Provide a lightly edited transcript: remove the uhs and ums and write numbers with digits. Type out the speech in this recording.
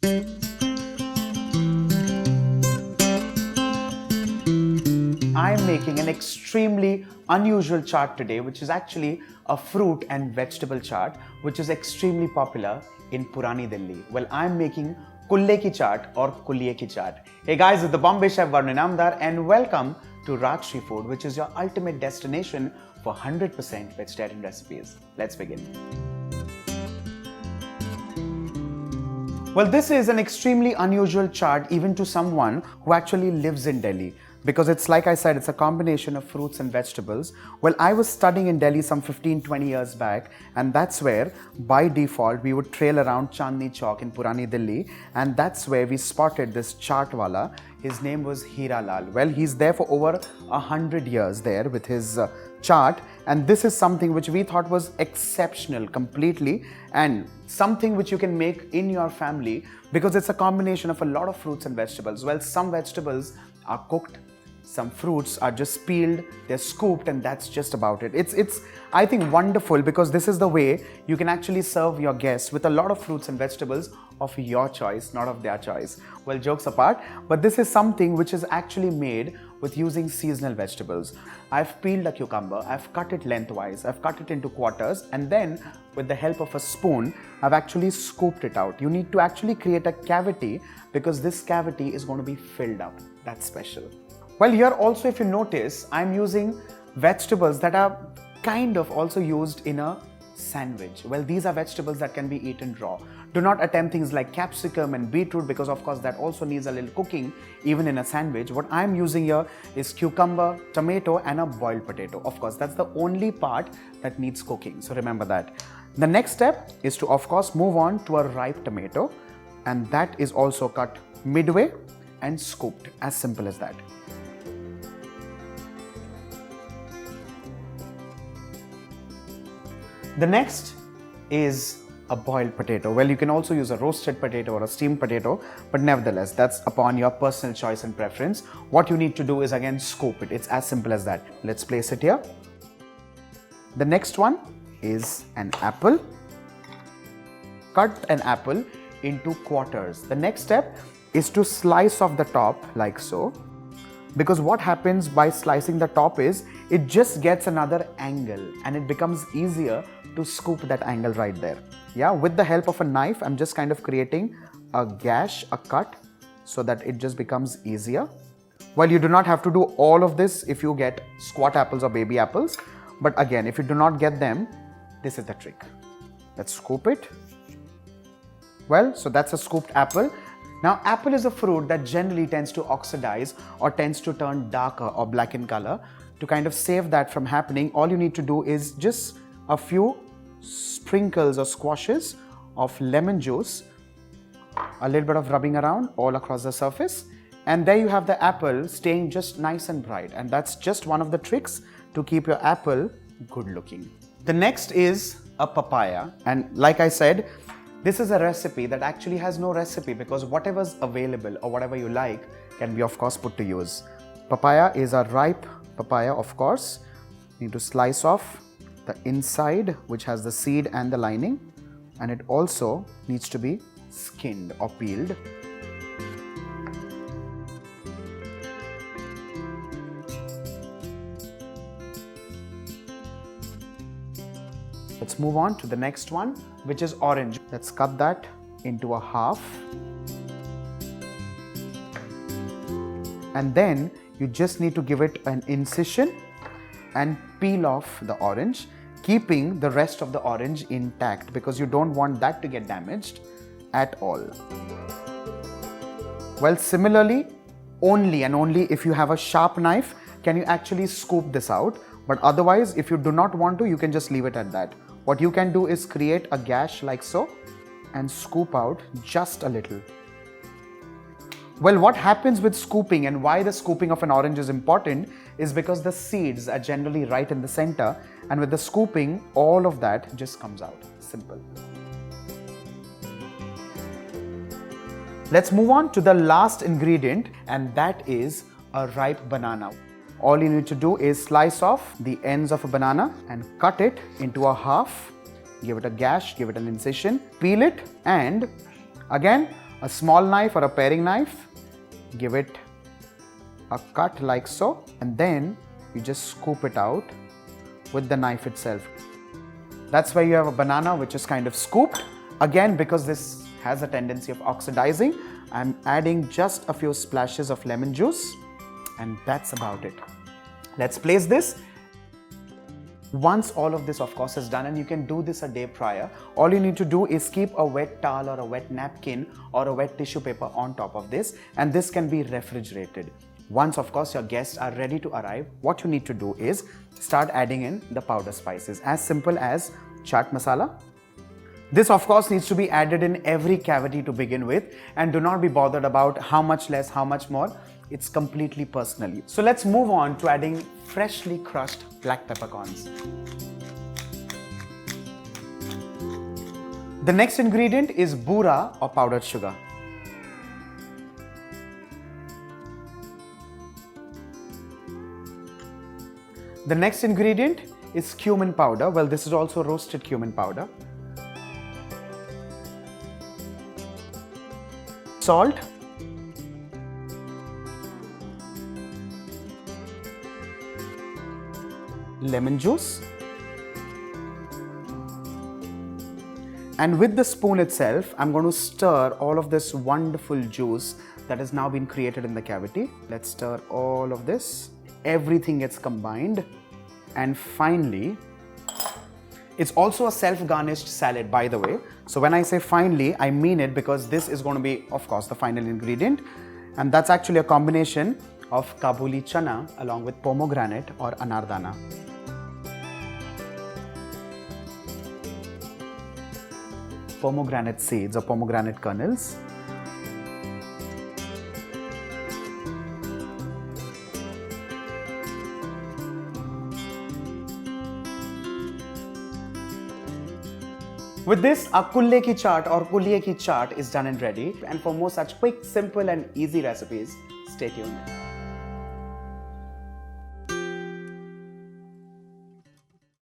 I am making an extremely unusual chaat today, which is actually a fruit and vegetable chaat, which is extremely popular in Purani Delhi. Well, I am making Kulle Ki Chaat or Kuliye Ki Chaat. Hey guys, it's the Bombay Chef Varun Inamdar and welcome to Rajshri Food, which is your ultimate destination for 100% vegetarian recipes. Let's begin. Well, this is an extremely unusual chaat even to someone who actually lives in Delhi. Because it's like I said, it's a combination of fruits and vegetables. Well, I was studying in Delhi some 15-20 years back, and that's where by default we would trail around Chandni Chowk in Purani Delhi, and that's where we spotted this chaat wala. His name was Hira Lal. Well, he's there for over 100 years there with his chaat, and this is something which we thought was exceptional completely, and something which you can make in your family because it's a combination of a lot of fruits and vegetables. Well, some vegetables are cooked, some fruits are just peeled, they're scooped, and that's just about it. It's I think wonderful because this is the way you can actually serve your guests with a lot of fruits and vegetables of your choice, not of their choice. Well, jokes apart, but this is something which is actually made with using seasonal vegetables. I've peeled a cucumber, I've cut it lengthwise, I've cut it into quarters, and then with the help of a spoon, I've actually scooped it out. You need to actually create a cavity because this cavity is going to be filled up. That's special. Well, here also, if you notice, I'm using vegetables that are kind of also used in a sandwich. Well, these are vegetables that can be eaten raw. Do not attempt things like capsicum and beetroot because of course that also needs a little cooking even in a sandwich. What I'm using here is cucumber, tomato and a boiled potato. Of course, that's the only part that needs cooking. So remember that. The next step is to of course move on to a ripe tomato, and that is also cut midway and scooped. As simple as that. The next is a boiled potato. Well, you can also use a roasted potato or a steamed potato, but nevertheless, that's upon your personal choice and preference. What you need to do is again scoop it. It's as simple as that. Let's place it here. The next one is an apple. Cut an apple into quarters. The next step is to slice off the top like so. Because what happens by slicing the top is it just gets another angle and it becomes easier to scoop that angle right there. Yeah, with the help of a knife, I'm just kind of creating a gash, a cut, so that it just becomes easier. Well, you do not have to do all of this if you get squat apples or baby apples. But again, if you do not get them, this is the trick. Let's scoop it. Well, so that's a scooped apple. Now, apple is a fruit that generally tends to oxidize or tends to turn darker or black in color. To kind of save that from happening, all you need to do is just a few sprinkles or squashes of lemon juice, a little bit of rubbing around all across the surface, and there you have the apple staying just nice and bright. And that's just one of the tricks to keep your apple good looking. The next is a papaya, and like I said, this is a recipe that actually has no recipe because whatever's available or whatever you like can be of course put to use. Papaya is a ripe papaya, of course. You need to slice off the inside, which has the seed and the lining, and it also needs to be skinned or peeled. Let's move on to the next one, which is orange. Let's cut that into a half. And then you just need to give it an incision and peel off the orange, keeping the rest of the orange intact because you don't want that to get damaged at all. Well, similarly, only and only if you have a sharp knife can you actually scoop this out, but otherwise if you do not want to, you can just leave it at that. What you can do is create a gash like so and scoop out just a little. Well, what happens with scooping and why the scooping of an orange is important is because the seeds are generally right in the center, and with the scooping, all of that just comes out. Simple. Let's move on to the last ingredient, and that is a ripe banana. All you need to do is slice off the ends of a banana and cut it into a half. Give it a gash, give it an incision, peel it, and again, A small knife or a paring knife, give it a cut like so, and then you just scoop it out with the knife itself. That's why you have a banana which is kind of scooped. Again, because this has a tendency of oxidizing, I'm adding just a few splashes of lemon juice, and that's about it. Let's place this. Once all of this of course is done, and you can do this a day prior, all you need to do is keep a wet towel or a wet napkin or a wet tissue paper on top of this, and this can be refrigerated. Once of course your guests are ready to arrive, what you need to do is start adding in the powder spices, as simple as chaat masala. This of course needs to be added in every cavity to begin with, and do not be bothered about how much less, how much more. It's completely personal. So let's move on to adding freshly crushed black peppercorns. The next ingredient is bura or powdered sugar. The next ingredient is cumin powder. Well, this is also roasted cumin powder. Salt. Lemon juice, and with the spoon itself I'm going to stir all of this wonderful juice that has now been created in the cavity. Let's stir all of this. Everything gets combined, and finally it's also a self-garnished salad, by the way. So when I say finally, I mean it, because this is going to be of course the final ingredient, and that's actually a combination of Kabuli chana along with pomegranate or anardana. Pomegranate seeds or pomegranate kernels. With this, our Kulle Ki Chaat or Kuliye Ki Chaat is done and ready. And for more such quick, simple and easy recipes, stay tuned.